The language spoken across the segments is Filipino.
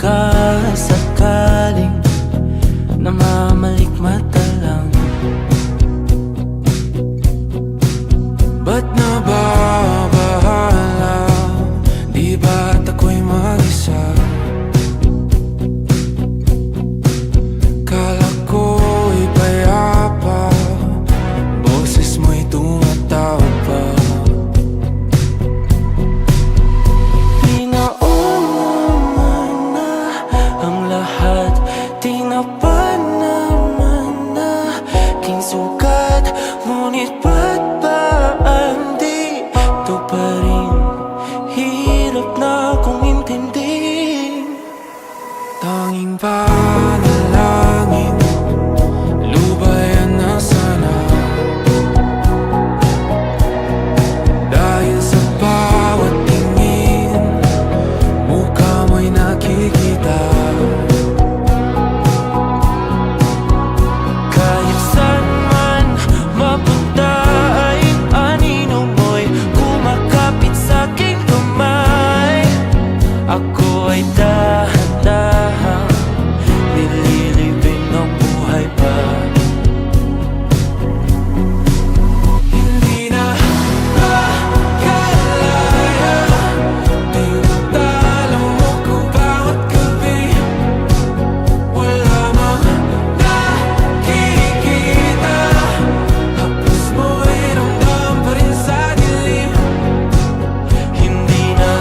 baka sakaling namamalikmata lang, ba't nababahala? Di ba't ako'y mag-isa? Kala ko'y payapa, boses mo'y tumatawag pa. Tinapa naman na aking sugat, ngunit ba't ba andito pa rin? Hirap na akong intindihin. Tanging panalangin, lubayan na sana, dahil sa bawat tingin mukha mo'y nakikita. Ako ay dahan-dahang nililibing ng buhay pa. Hindi na makalaya, tinatalo mo ko bawat gabi. Wala mang nakikita, hapos mo ay ramdam pa rin sa dilim. Hindi na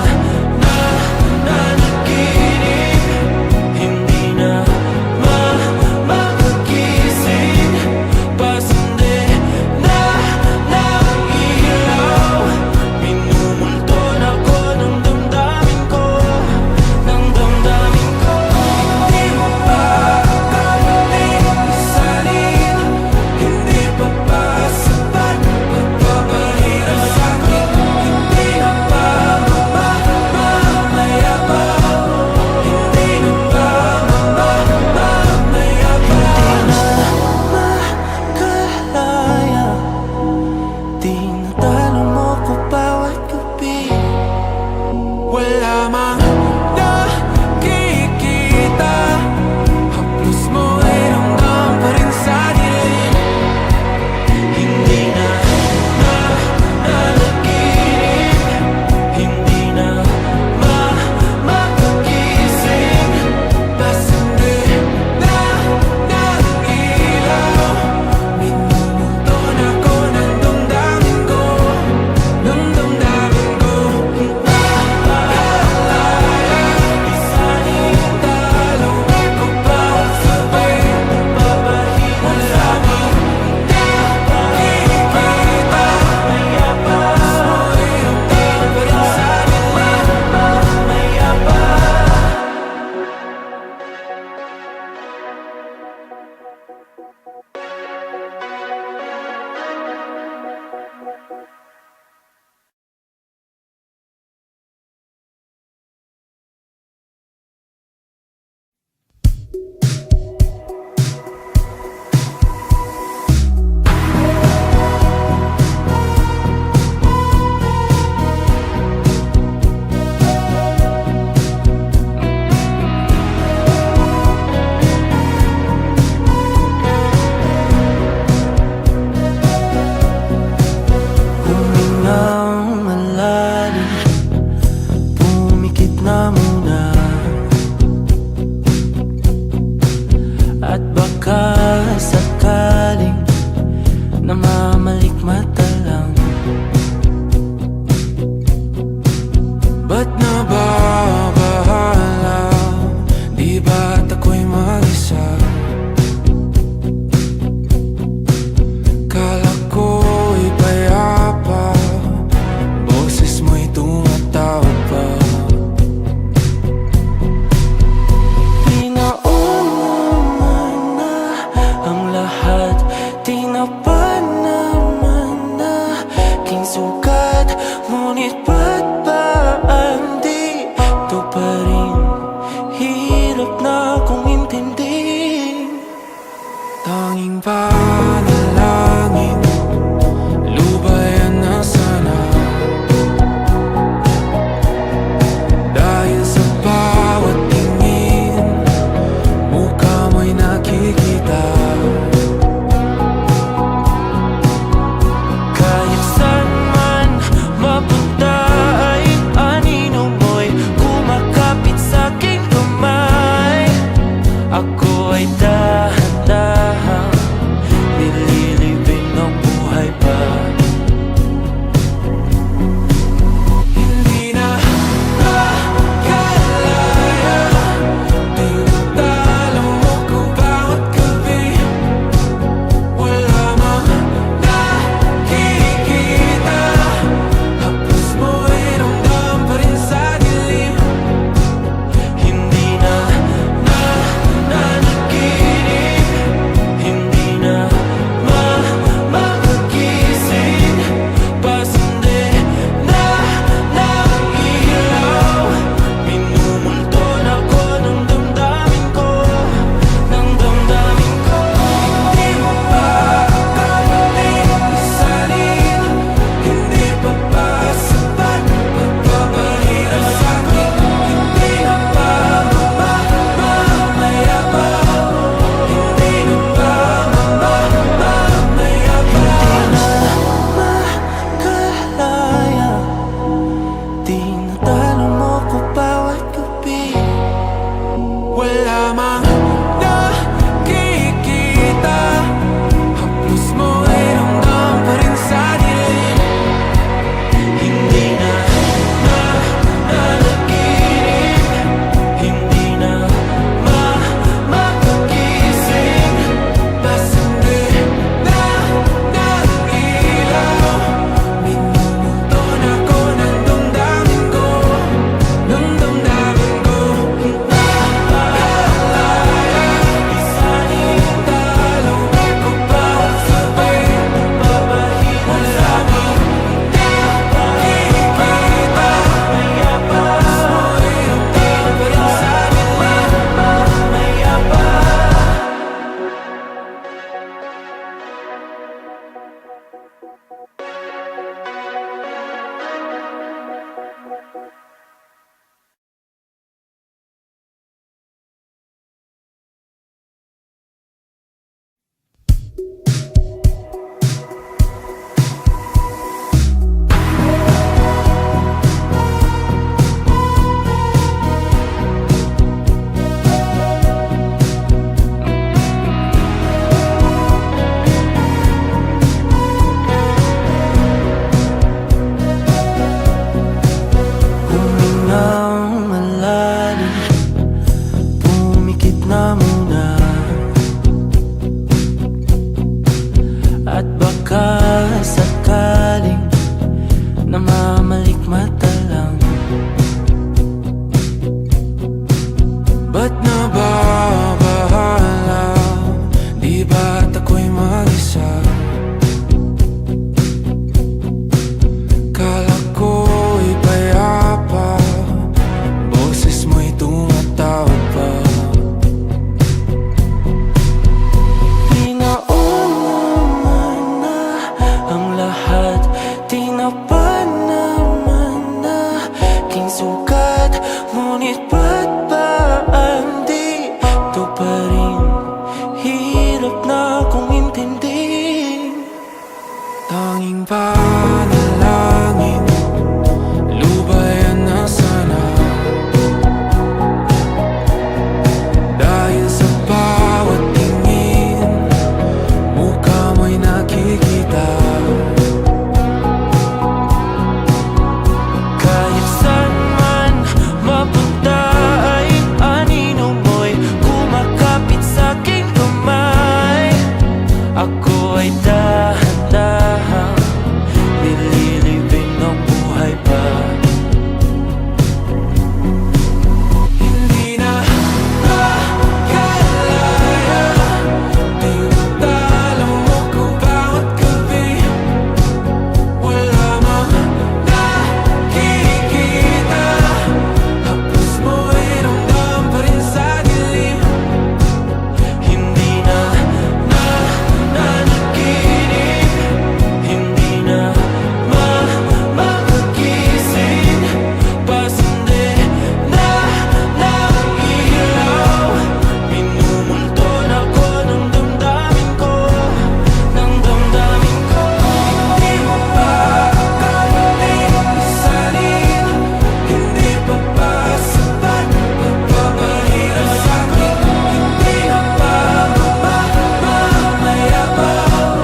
tinatalo mo ko bawat gabi. Wala mang nakikita, hapos mo ay ramdam pa rin sa dilim. Hindi na nanaginip, hindi na makagising, bas hindi na ilaw. Minumulton ako ng damdamin ko, ng damdamin ko. Nakalaya, isaling talo ko bawat sabay, babahina sa amin. Nakikita, mayapas mo ay ramdam pa rin sa dilim. Mayapas. Humingang malalim, pumikit na muna, at baka sakaling namamalikmata lang, ba't nababahala? Di ba't ako'y mag-isa? Kala ko'y payapa, boses mo'y tumatawag pa. Pinauna na ang lahat, tinapa naman na aking sugat, ngunit ba't ba andito sugat, ngunit ba't ba ang dito pa rin? Hirap na kong intindihin. Tanging panalangin, lubayan na sana. Dahil sa bawat tingin, mukha mo'y nakikita. Kahit saan man mapunta ay anino mo'y kumakapit sa'king kamay. Ako ay dahan-dahan nililibing ng buhay pa. Hindi na makalaya, tinatalo mo ko bawat gabi. Wala mang nakikita, haplos mo'y ramdam pa rin sa dilim. Hindi na nanaginip, hindi na makagising. Pasindi na ng ilaw, minumulton ako ng damdamin ko, ng damdamin ko. Hindi mo pa akalain isalin, hindi pa ba sapat pagpapahirap sa'kin? Hindi na ba mamamayabang?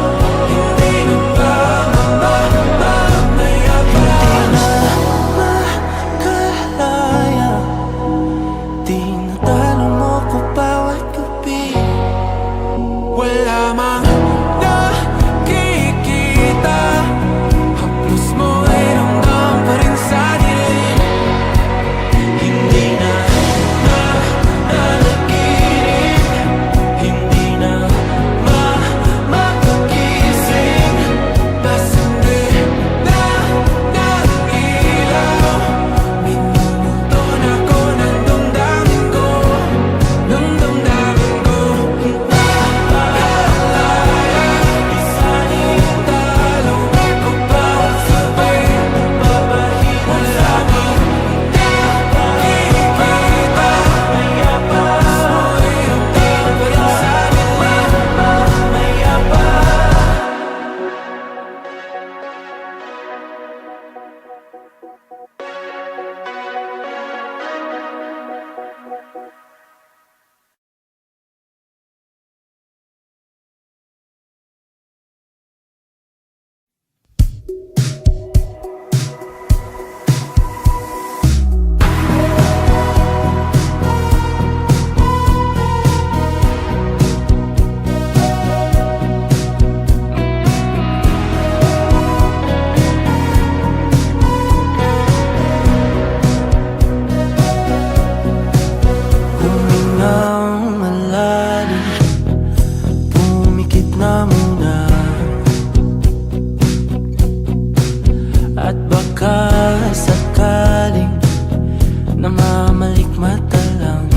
Hindi na ba mamamayabang? Makalaya, tinatalo mo ko bawat gabi. Wala mang nakikita, haplos mo'y ramdam pa rin sa dilim. Hindi na nanaginip, hindi na makagising. Pasindi na ng ilaw, minumulton ako ng damdamin ko, ng damdamin ko. Nakalaya, isalin talo ako bawat gabi. Wala mang nakikita, haplos mo'y ramdam pa rin sa dilim. Humingang malalim, pumikit na muna, at baka sakaling namamalikmata lang.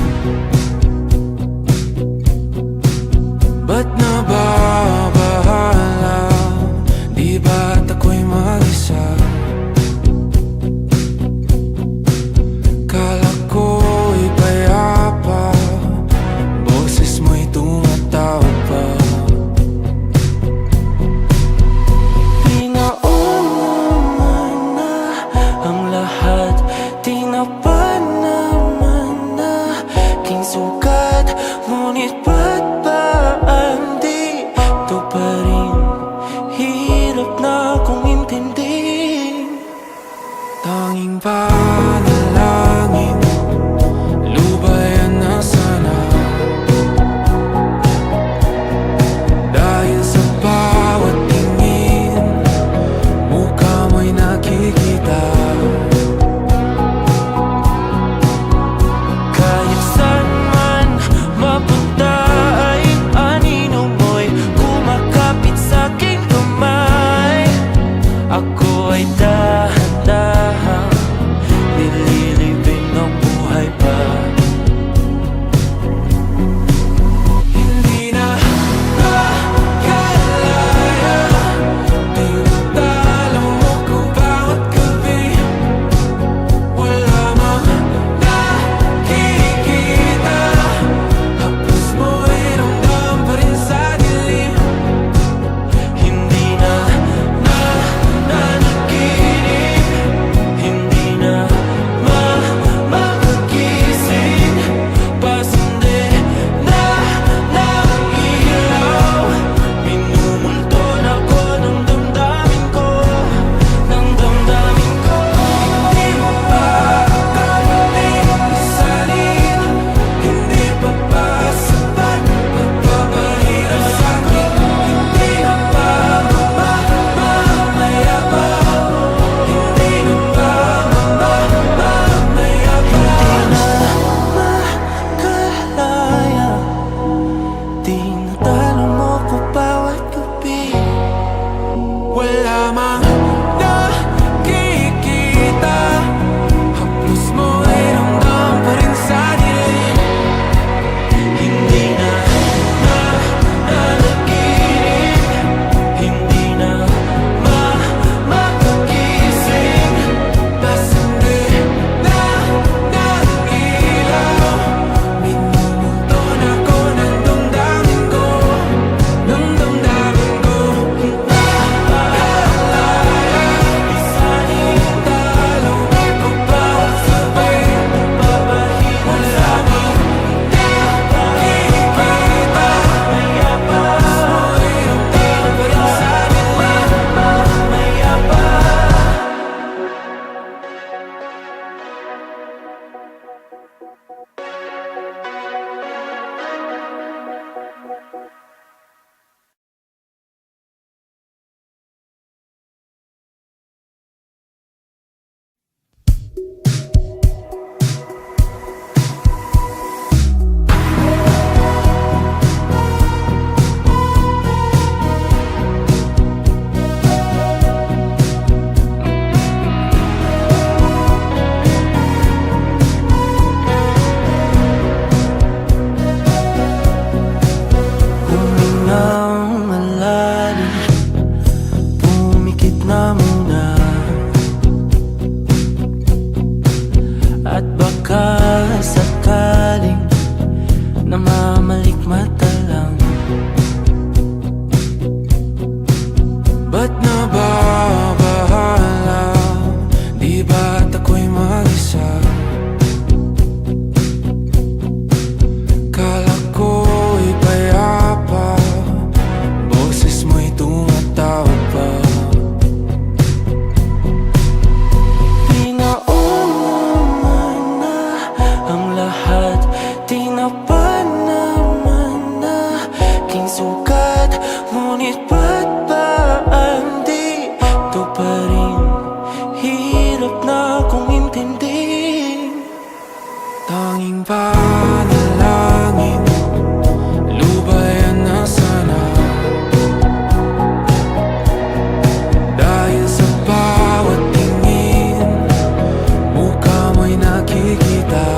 Ba't nababahala? Di ba't ako'y mag-isa? Kala ko'y payapa, boses mo'y tumatawag pa. Pinauna na ang lahat, tinapa naman Tanging panalangin, lubayan na sana. Dahil sa bawat tingin, mukha mo'y nakikita.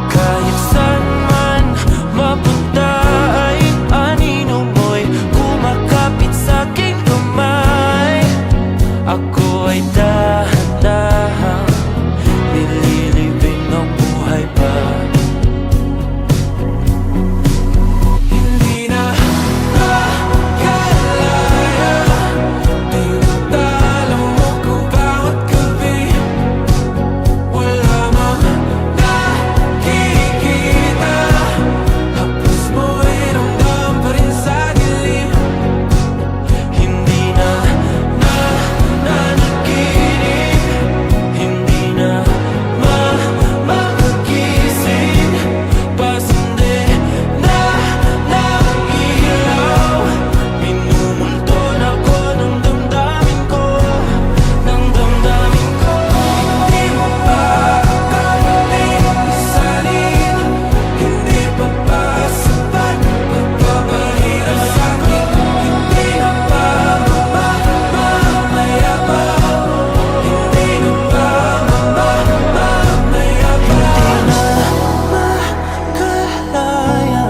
Kahit saan man mapunta ay anino mo'y kumakapit sa'king kamay. Ako ay dahan-dahan nililibing ng buhay pa. Hindi na makalaya, tinatalo mo ko bawat gabi. Wala mang nakikita, haplos mo ay ramdam pa rin sa dilim. Hindi na nanaginip, hindi na makagising. Pasindi na ng ilaw, minumulton ako ng damdamin ko, ng damdamin ko. Hindi mo pa akalain isalin, hindi pa ba sapat pagpapahirap sa'kin? Hindi na ba mamaya pa? Hindi na ba mamaya pa? Makalaya,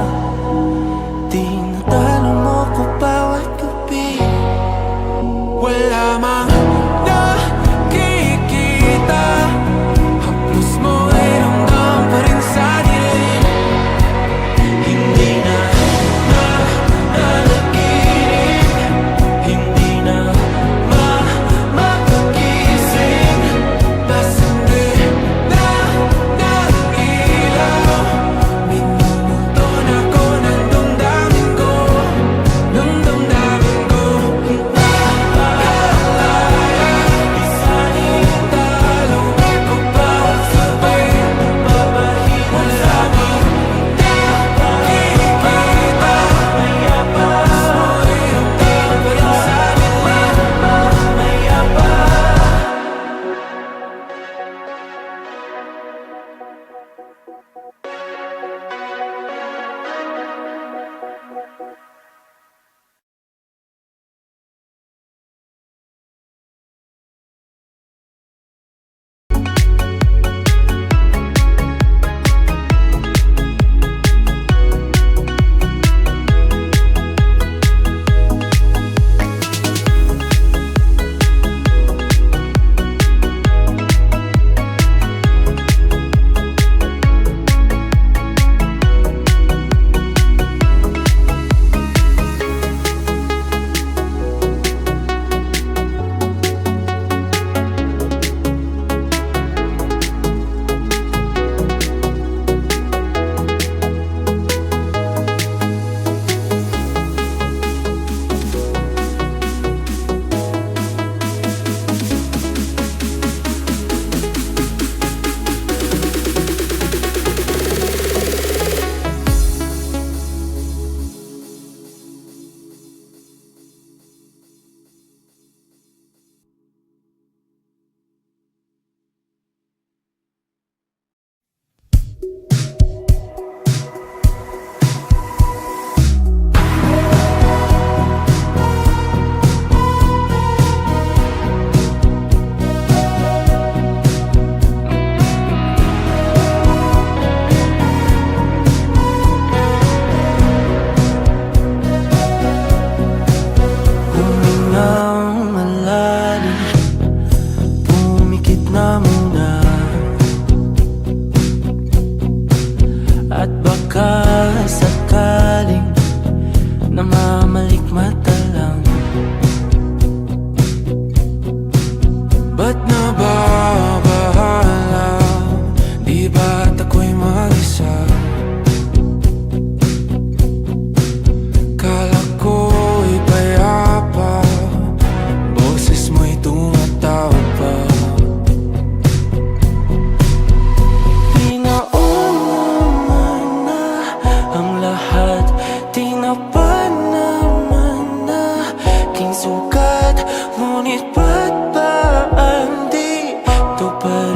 tinatalo mo ko bawat gabi. Wala mang nakikita, haplos mo ay ramdam pa rin sa dilim. Hindi na nanaginip, hindi na makagising. Pasindi na ng ilaw, minumulton ako ng damdamin ko, ng damdamin ko. Nakalaya, isalin, talo ako bawat gabi. Wala mang nakikita, maya pa. Mo'y ramdam pa rin sa dilim. Maya pa. Humingang malalim, pumikit na muna, at baka sakaling namamalikmata lang. Ba't nababahala? Di ba't ako'y mag-isa? Kala ko'y payapa, boses mo'y tumatawag pa. but